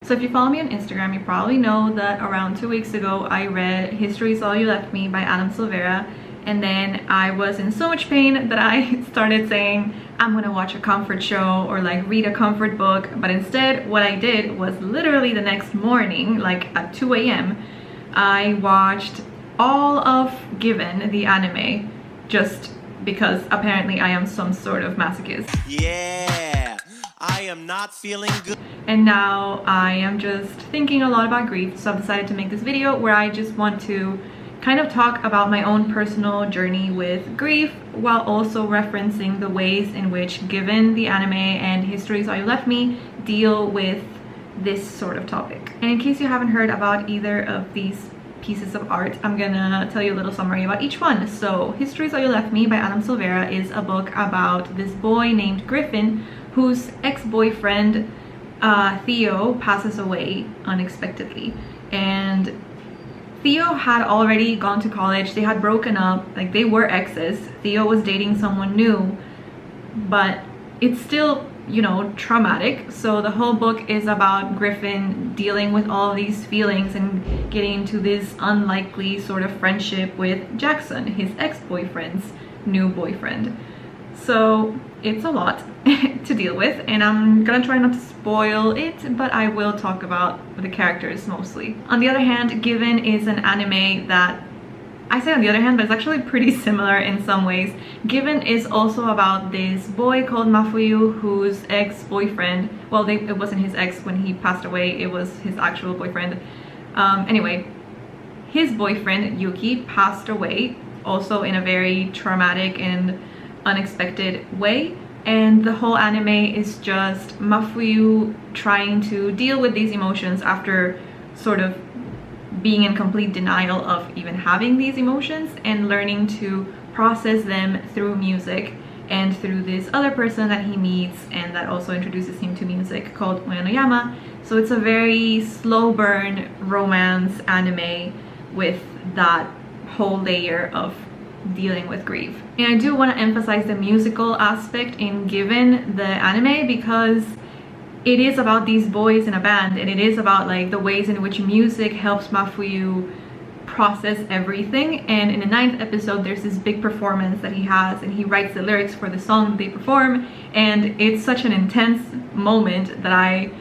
So if you follow me on Instagram, you probably know that around 2 weeks ago I read History Is All You Left Me by Adam Silvera, and then I was in so much pain that I started saying I'm gonna watch a comfort show or like read a comfort book. But instead what I did was literally the next morning, like at 2 a.m. I watched all of Given, the anime, just because apparently I am some sort of masochist. Yeah, I am not feeling good. And now I am just thinking a lot about grief, so I've decided to make this video where I just want to kind of talk about my own personal journey with grief, while also referencing the ways in which Given, the anime, and History Is All You Left Me deal with this sort of topic. And in case you haven't heard about either of these pieces of art, I'm gonna tell you a little summary about each one. So History Is All You Left Me by Adam Silvera is a book about this boy named Griffin whose ex-boyfriend Theo passes away unexpectedly. And Theo had already gone to college, they had broken up, like they were exes. Theo was dating someone new, but it's still, you know, traumatic. So the whole book is about Griffin dealing with all these feelings and getting into this unlikely sort of friendship with Jackson, his ex-boyfriend's new boyfriend. So it's a lot to deal with, and I'm gonna try not to spoil it, but I will talk about the characters mostly. On the other hand, Given is an anime that, I say on the other hand, but it's actually pretty similar in some ways. Given is also about this boy called Mafuyu whose ex-boyfriend, well, it wasn't his ex when he passed away, it was his actual boyfriend. Anyway, his boyfriend Yuki passed away, also in a very traumatic and unexpected way. And the whole anime is just Mafuyu trying to deal with these emotions after sort of being in complete denial of even having these emotions, and learning to process them through music and through this other person that he meets and that also introduces him to music called Uenoyama. So it's a very slow burn romance anime with that whole layer of dealing with grief. And I do want to emphasize the musical aspect in Given, the anime, because it is about these boys in a band, and it is about like the ways in which music helps Mafuyu process everything. And in the 9th episode there's this big performance that he has, and he writes the lyrics for the song that they perform, and it's such an intense moment that I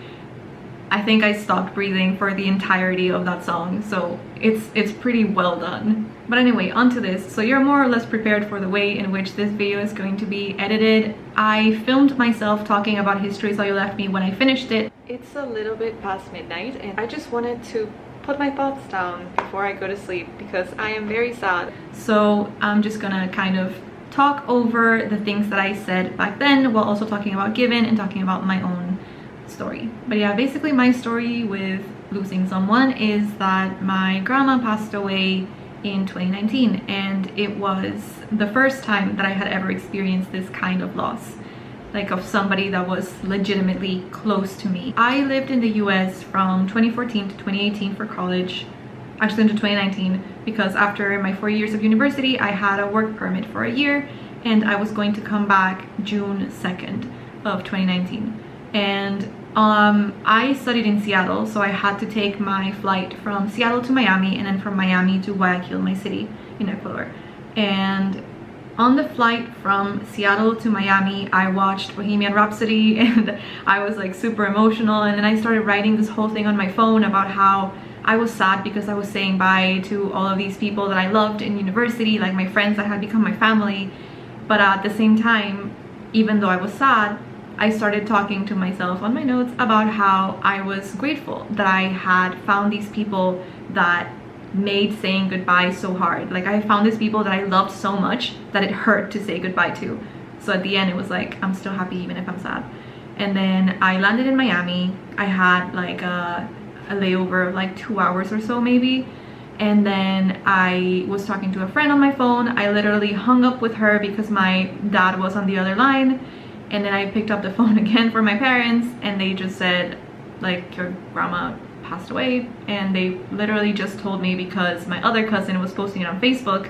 think I stopped breathing for the entirety of that song. So it's pretty well done. But anyway, onto this. So you're more or less prepared for the way in which this video is going to be edited. I filmed myself talking about History Is All You Left Me when I finished it. It's a little bit past midnight, and I just wanted to put my thoughts down before I go to sleep because I am very sad. So I'm just gonna kind of talk over the things that I said back then while also talking about Given and talking about my own story. But yeah, basically my story with losing someone is that my grandma passed away in 2019, and it was the first time that I had ever experienced this kind of loss, like of somebody that was legitimately close to me. I lived in the US from 2014 to 2018 for college, actually into 2019, because after my 4 years of university I had a work permit for a year, and I was going to come back June 2nd of 2019. And I studied in Seattle, so I had to take my flight from Seattle to Miami, and then from Miami to Guayaquil, my city in Ecuador. And on the flight from Seattle to Miami, I watched Bohemian Rhapsody, and I was like super emotional, and then I started writing this whole thing on my phone about how I was sad because I was saying bye to all of these people that I loved in university, like my friends that had become my family. But at the same time, even though I was sad, I started talking to myself on my notes about how I was grateful that I had found these people that made saying goodbye so hard. Like I found these people that I loved so much that it hurt to say goodbye to. So at the end it was like, I'm still happy even if I'm sad. And then I landed in Miami. I had like a layover of like 2 hours or so maybe. And then I was talking to a friend on my phone. I literally hung up with her because my dad was on the other line. And then I picked up the phone again for my parents, and they just said, like, your grandma passed away. And they literally just told me because my other cousin was posting it on Facebook.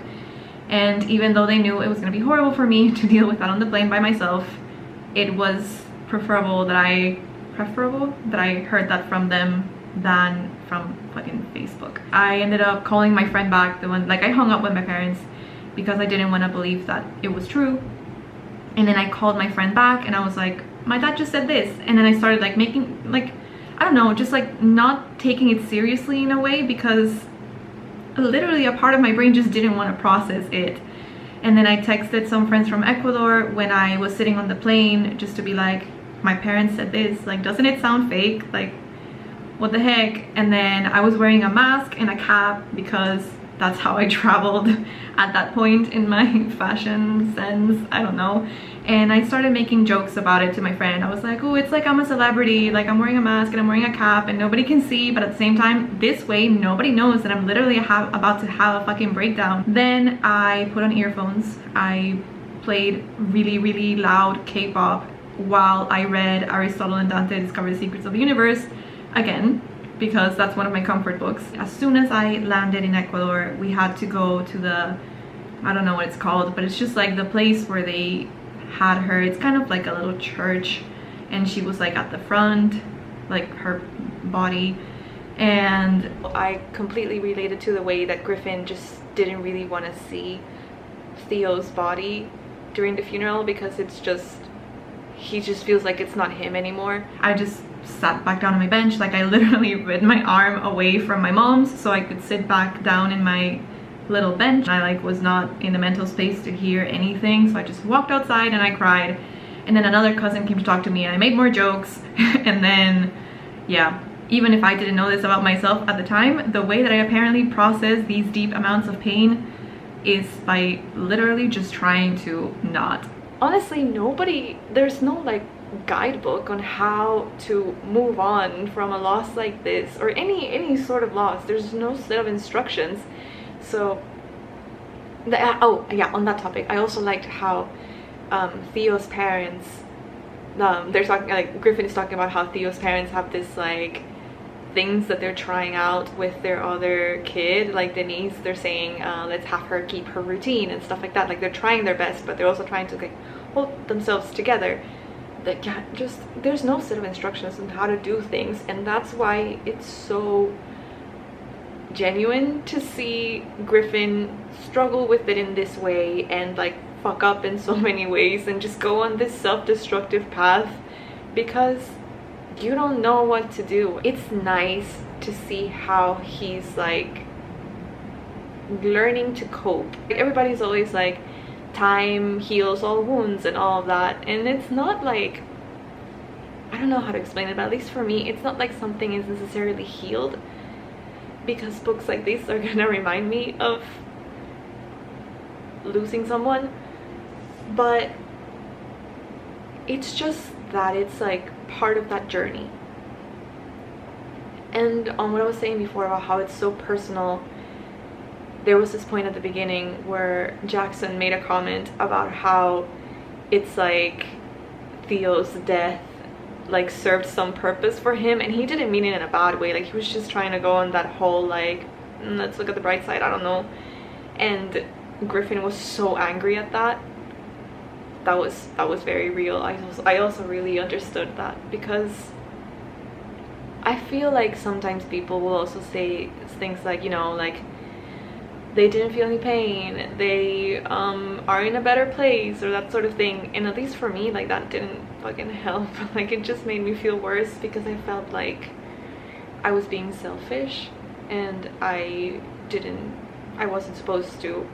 And even though they knew it was gonna be horrible for me to deal with that on the plane by myself, it was preferable that I preferable that I heard that from them than from fucking Facebook. I ended up calling my friend back, the one, like, I hung up with my parents because I didn't want to believe that it was true. And then I called my friend back and I was like, my dad just said this. And then I started like making, like, I don't know, just like not taking it seriously in a way, because literally a part of my brain just didn't want to process it. And then I texted some friends from Ecuador when I was sitting on the plane just to be like, my parents said this, like, doesn't it sound fake? Like, what the heck? And then I was wearing a mask and a cap because that's how I traveled at that point in my fashion sense, I don't know. And I started making jokes about it to my friend. I was like, oh, it's like I'm a celebrity, like I'm wearing a mask and I'm wearing a cap and nobody can see, but at the same time, this way nobody knows that I'm literally about to have a fucking breakdown. Then I put on earphones. I played really, really loud K-pop while I read Aristotle and Dante Discover the Secrets of the Universe again, because that's one of my comfort books. As soon as I landed in Ecuador, we had to go to the, I don't know what it's called, but it's just like the place where they had her. It's kind of like a little church, and she was like at the front, like her body. And I completely related to the way that Griffin just didn't really want to see Theo's body during the funeral, because it's just, he just feels like it's not him anymore. I just sat back down on my bench, like I literally rid my arm away from my mom's so I could sit back down in my little bench. I like was not in the mental space to hear anything, so I just walked outside and I cried. And then another cousin came to talk to me and I made more jokes. And then, yeah, even if I didn't know this about myself at the time, the way that I apparently process these deep amounts of pain is by literally just trying to not. Honestly, there's no like guidebook on how to move on from a loss like this, or any sort of loss. There's no set of instructions. So oh yeah, on that topic, I also liked how Theo's parents, they're talking, like Griffin is talking about how Theo's parents have this like things that they're trying out with their other kid, like Denise. They're saying let's have her keep her routine and stuff like that. Like they're trying their best, but they're also trying to like hold themselves together. Like, yeah, just there's no set of instructions on how to do things, and that's why it's so genuine to see Griffin struggle with it in this way and like fuck up in so many ways and just go on this self-destructive path because you don't know what to do. It's nice to see how he's like learning to cope. Everybody's always like, time heals all wounds and all of that, and it's not like, I don't know how to explain it, but at least for me, it's not like something is necessarily healed, because books like this are gonna remind me of losing someone, but it's just that it's like part of that journey. And on what I was saying before about how it's so personal, there was this point at the beginning where Jackson made a comment about how it's like Theo's death like served some purpose for him, and he didn't mean it in a bad way. Like he was just trying to go on that whole like, let's look at the bright side, I don't know. And Griffin was so angry at that. That was very real. I also really understood that, because I feel like sometimes people will also say things like, you know, like they didn't feel any pain, they are in a better place, or that sort of thing. And at least for me, like that didn't fucking help. Like it just made me feel worse, because I felt like I was being selfish and I wasn't supposed to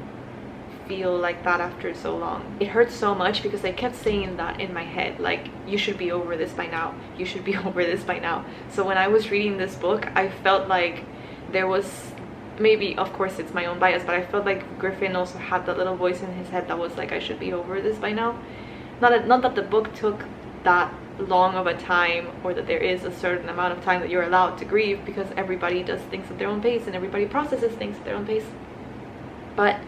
feel like that after so long. It hurt so much because I kept saying that in my head, like, you should be over this by now, you should be over this by now. So when I was reading this book, I felt like there was, maybe of course it's my own bias, but I felt like Griffin also had that little voice in his head that was like, I should be over this by now. Not that the book took that long of a time, or that there is a certain amount of time that you're allowed to grieve, because everybody does things at their own pace and everybody processes things at their own pace. But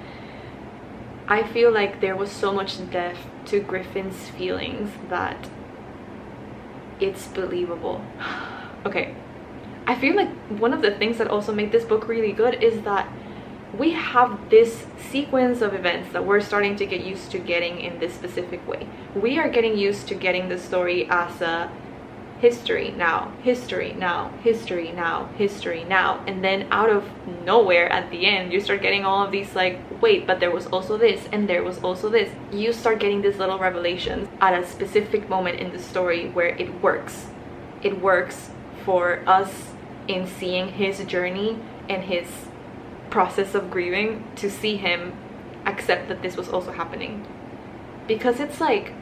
I feel like there was so much depth to Griffin's feelings that it's believable. Okay, I feel like one of the things that also made this book really good is that we have this sequence of events that we're starting to get used to getting in this specific way. We are getting used to getting the story as a history now, history now, history now, history now. And then out of nowhere at the end, you start getting all of these like, wait, but there was also this, and there was also this. You start getting these little revelations at a specific moment in the story where it works. It works for us in seeing his journey and his process of grieving, to see him accept that this was also happening. Because it's like,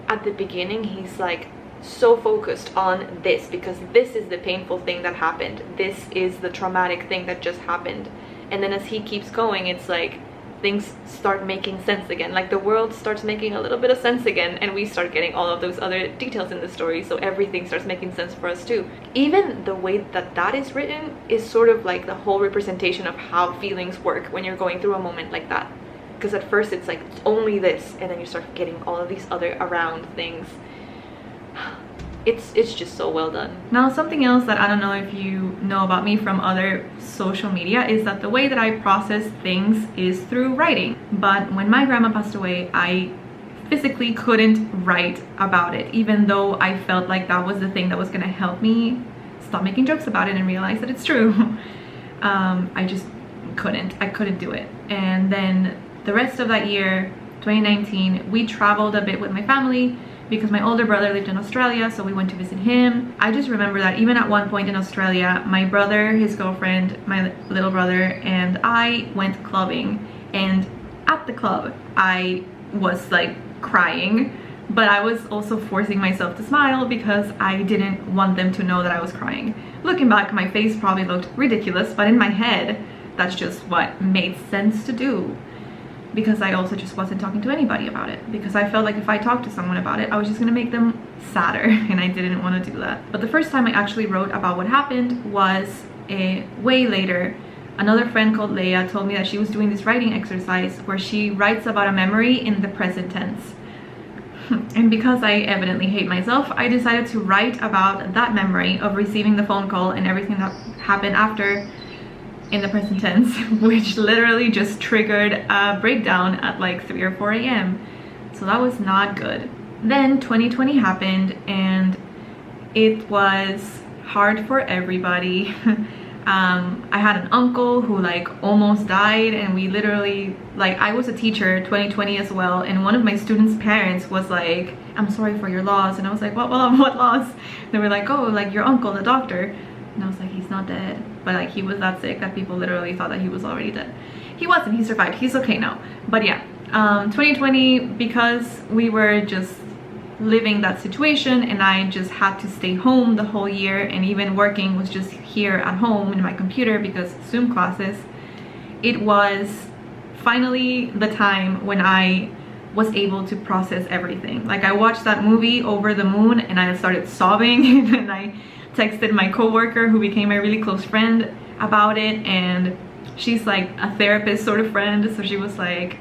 at the beginning, he's like so focused on this, because this is the painful thing that happened, this is the traumatic thing that just happened. And then as he keeps going, it's like things start making sense again, like the world starts making a little bit of sense again, and we start getting all of those other details in the story, so everything starts making sense for us too. Even the way that that is written is sort of like the whole representation of how feelings work when you're going through a moment like that. Because at first it's like, it's only this, and then you start getting all of these other around things. It's just so well done. Now, something else that I don't know if you know about me from other social media is that the way that I process things is through writing. But when my grandma passed away, I physically couldn't write about it, even though I felt like that was the thing that was gonna help me stop making jokes about it and realize that it's true. I just I couldn't do it. And then the rest of that year, 2019, we traveled a bit with my family because my older brother lived in Australia, so we went to visit him. I just remember that even at one point in Australia, my brother, his girlfriend, my little brother, and I went clubbing, and at the club I was like crying, but I was also forcing myself to smile because I didn't want them to know that I was crying. Looking back, my face probably looked ridiculous, but in my head, that's just what made sense to do. Because I also just wasn't talking to anybody about it, because I felt like if I talked to someone about it, I was just gonna make them sadder, and I didn't want to do that. But the first time I actually wrote about what happened was way later. Another friend called Leia told me that she was doing this writing exercise where she writes about a memory in the present tense. And because I evidently hate myself, I decided to write about that memory of receiving the phone call and everything that happened after in the present tense, which literally just triggered a breakdown at like 3 or 4 a.m. So that was not good. Then 2020 happened, and it was hard for everybody. I had an uncle who like almost died, and we literally, like, I was a teacher 2020 as well, and one of my students' parents was like, "I'm sorry for your loss," and I was like, what loss? They were like, "Oh, like your uncle, the doctor." And I was like, "He's not dead," but like he was that sick that people literally thought that he was already dead. He wasn't, he survived, he's okay now. But yeah, 2020, because we were just living that situation and I just had to stay home the whole year, and even working was just here at home in my computer because Zoom classes, it was finally the time when I was able to process everything. Like, I watched that movie Over the Moon and I started sobbing, and then I texted my coworker who became a really close friend about it, and she's like a therapist sort of friend, so she was like,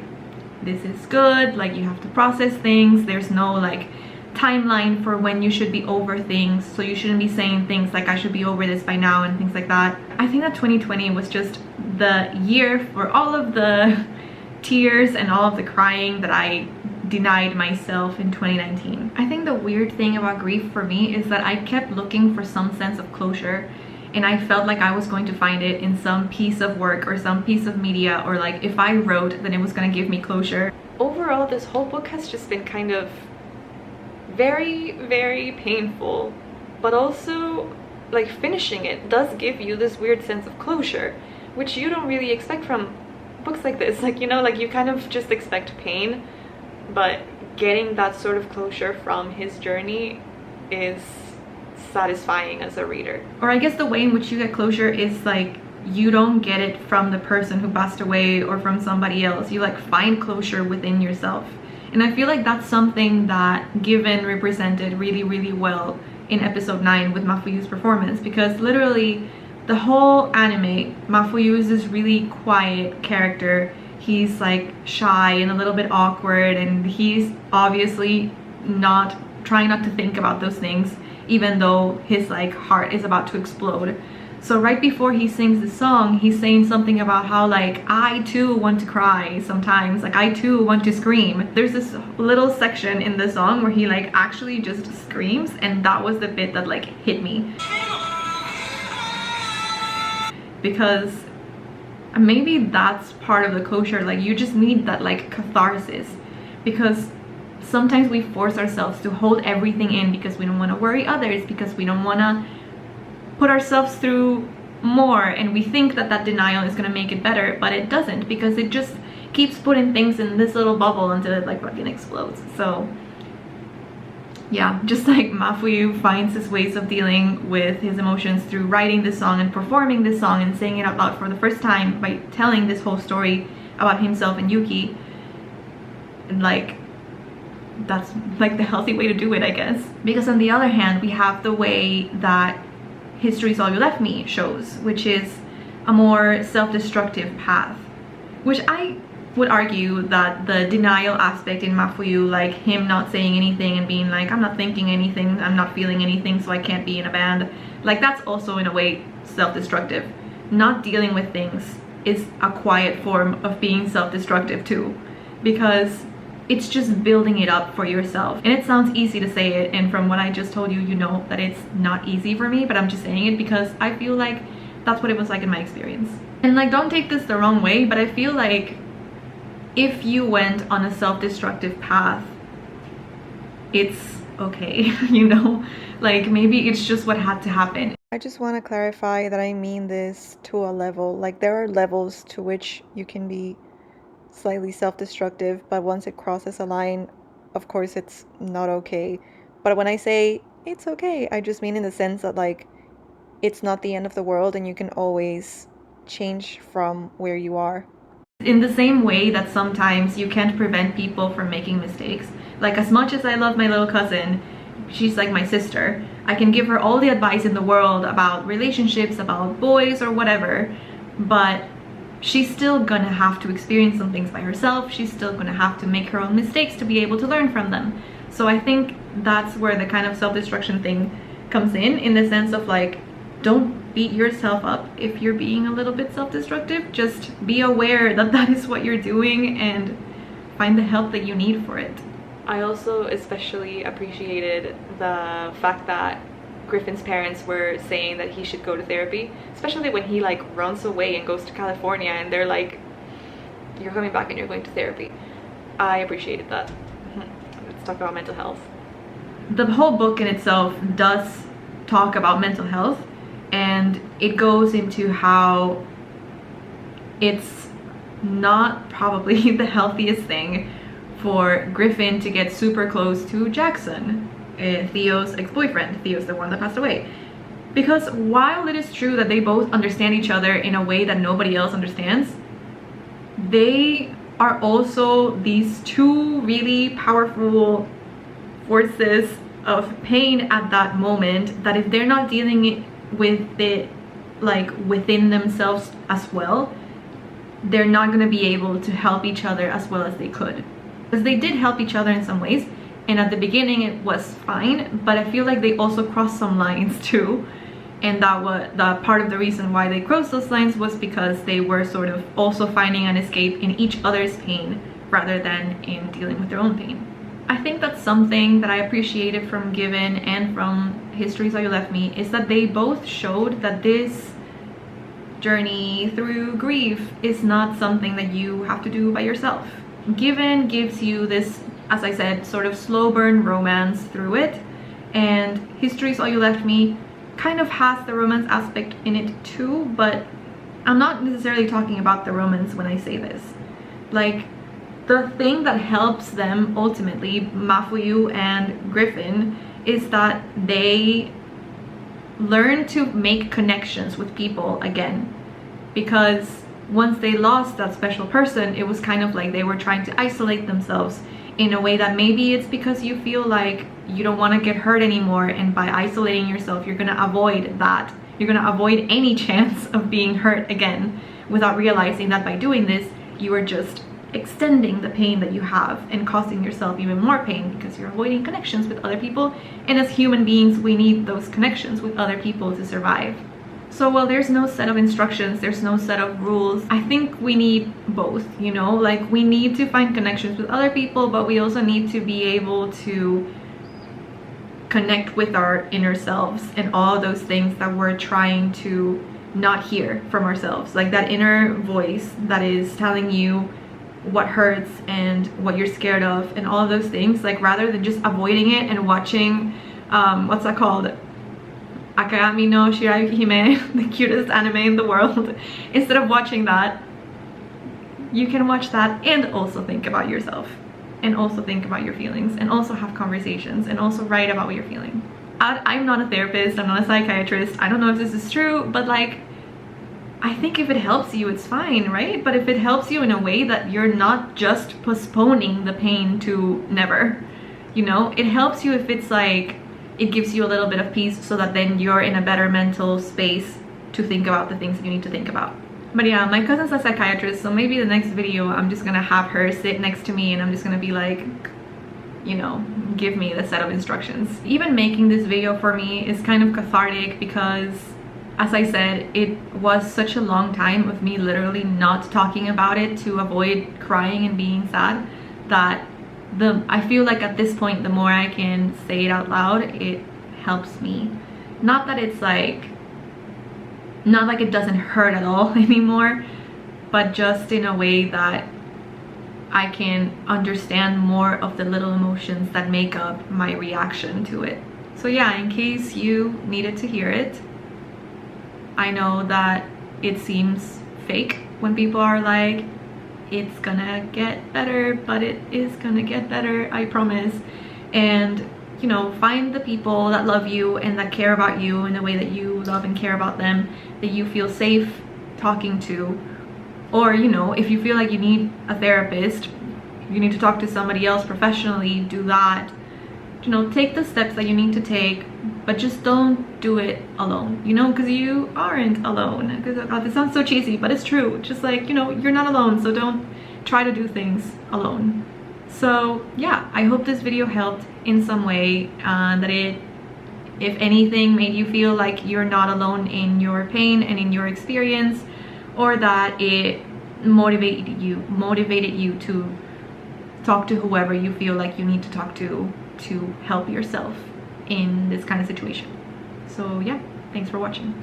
"This is good, like you have to process things, there's no like timeline for when you should be over things, so you shouldn't be saying things like I should be over this by now," and things like that. I think that 2020 was just the year for all of the tears and all of the crying that I denied myself in 2019. I think the weird thing about grief for me is that I kept looking for some sense of closure, and I felt like I was going to find it in some piece of work or some piece of media, or like if I wrote, then it was going to give me closure. Overall, this whole book has just been kind of very, very painful, but also like finishing it does give you this weird sense of closure, which you don't really expect from books like this. Like, you know, like you kind of just expect pain, but getting that sort of closure from his journey is satisfying as a reader. Or I guess the way in which you get closure is like, you don't get it from the person who passed away or from somebody else. You like find closure within yourself. And I feel like that's something that Given represented really, really well in episode 9 with Mafuyu's performance, because literally the whole anime, Mafuyu is this really quiet character. He's like shy and a little bit awkward, and he's obviously trying not to think about those things, even though his like heart is about to explode. So right before he sings the song, he's saying something about how like, I too want to cry sometimes, like I too want to scream. There's this little section in the song where he like actually just screams, and that was the bit that like hit me. Because maybe that's part of the closure, like you just need that like catharsis, because sometimes we force ourselves to hold everything in because we don't want to worry others, because we don't want to put ourselves through more, and we think that that denial is going to make it better, but it doesn't, because it just keeps putting things in this little bubble until it like fucking explodes. So yeah, just like Mafuyu finds his ways of dealing with his emotions through writing this song and performing this song and saying it out loud for the first time by telling this whole story about himself and Yuki, and like that's like the healthy way to do it, I guess. Because on the other hand, we have the way that History's All You Left Me shows, which is a more self-destructive path, which I would argue that the denial aspect in Mafuyu, like him not saying anything and being like, I'm not thinking anything, I'm not feeling anything, so I can't be in a band, like that's also in a way self-destructive. Not dealing with things is a quiet form of being self-destructive too, because it's just building it up for yourself. And it sounds easy to say it, and from what I just told you, you know that it's not easy for me, but I'm just saying it because I feel like that's what it was like in my experience. And like, don't take this the wrong way, but I feel like if you went on a self-destructive path, it's okay, you know? Like maybe it's just what had to happen. I just want to clarify that I mean this to a level. Like there are levels to which you can be slightly self-destructive, but once it crosses a line, of course it's not okay. But when I say it's okay, I just mean in the sense that like it's not the end of the world and you can always change from where you are. In the same way that sometimes you can't prevent people from making mistakes. Like as much as I love my little cousin, she's like my sister, I can give her all the advice in the world about relationships, about boys or whatever, but she's still gonna have to experience some things by herself. She's still gonna have to make her own mistakes to be able to learn from them. So I think that's where the kind of self-destruction thing comes in the sense of like, don't beat yourself up if you're being a little bit self-destructive. Just be aware that that is what you're doing and find the help that you need for it. I also especially appreciated the fact that Griffin's parents were saying that he should go to therapy, especially when he like runs away and goes to California and they're like, you're coming back and you're going to therapy. I appreciated that. Let's talk about mental health. The whole book in itself does talk about mental health, and it goes into how it's not probably the healthiest thing for Griffin to get super close to Jackson, Theo's ex-boyfriend. Theo's the one that passed away. Because while it is true that they both understand each other in a way that nobody else understands, they are also these two really powerful forces of pain at that moment, that if they're not dealing with it like within themselves as well, they're not going to be able to help each other as well as they could. Because they did help each other in some ways, and at the beginning it was fine, but I feel like they also crossed some lines too, and that was the part of the reason why they crossed those lines was because they were sort of also finding an escape in each other's pain rather than in dealing with their own pain. I think that's something that I appreciated from Given and from History's All You Left Me, is that they both showed that this journey through grief is not something that you have to do by yourself. Given gives you this, as I said, sort of slow burn romance through it, and History's All You Left Me kind of has the romance aspect in it too, but I'm not necessarily talking about the romance when I say this. Like, the thing that helps them ultimately, Mafuyu and Griffin, is that they learn to make connections with people again. Because once they lost that special person, it was kind of like they were trying to isolate themselves in a way that maybe it's because you feel like you don't want to get hurt anymore, and by isolating yourself you're going to avoid that. You're going to avoid any chance of being hurt again, without realizing that by doing this you are just extending the pain that you have and causing yourself even more pain, because you're avoiding connections with other people, and as human beings we need those connections with other people to survive. So while there's no set of instructions, there's no set of rules, I think we need both, you know? Like, we need to find connections with other people, but we also need to be able to connect with our inner selves and all those things that we're trying to not hear from ourselves. Like that inner voice that is telling you what hurts and what you're scared of and all of those things. Like, rather than just avoiding it and watching, what's that called? Akagami no Shirayuki-hime, the cutest anime in the world. Instead of watching that, you can watch that and also think about yourself, and also think about your feelings, and also have conversations, and also write about what you're feeling. I'm not a therapist, I'm not a psychiatrist, I don't know if this is true, but like, I think if it helps you, it's fine, right? But if it helps you in a way that you're not just postponing the pain to never, you know, it helps you if it's like, it gives you a little bit of peace so that then you're in a better mental space to think about the things that you need to think about. But yeah, my cousin's a psychiatrist, so maybe the next video I'm just gonna have her sit next to me and I'm just gonna be like, you know, give me the set of instructions. Even making this video for me is kind of cathartic because, as I said, it was such a long time of me literally not talking about it to avoid crying and being sad, that I feel like at this point, the more I can say it out loud, it helps me. Not that it's like, not like it doesn't hurt at all anymore, but just in a way that I can understand more of the little emotions that make up my reaction to it. So yeah, in case you needed to hear it, I know that it seems fake when people are like, it's gonna get better, but it is gonna get better, I promise. And, you know, find the people that love you and that care about you in the way that you love and care about them, that you feel safe talking to. Or, you know, if you feel like you need a therapist, you need to talk to somebody else professionally, do that. You know, take the steps that you need to take, but just don't do it alone, you know, because you aren't alone. Because it sounds so cheesy, but it's true. Just like, you know, you're not alone, so don't try to do things alone. So yeah, I hope this video helped in some way, that it, if anything, made you feel like you're not alone in your pain and in your experience, or that it motivated you to talk to whoever you feel like you need to talk to help yourself in this kind of situation. So yeah, thanks for watching.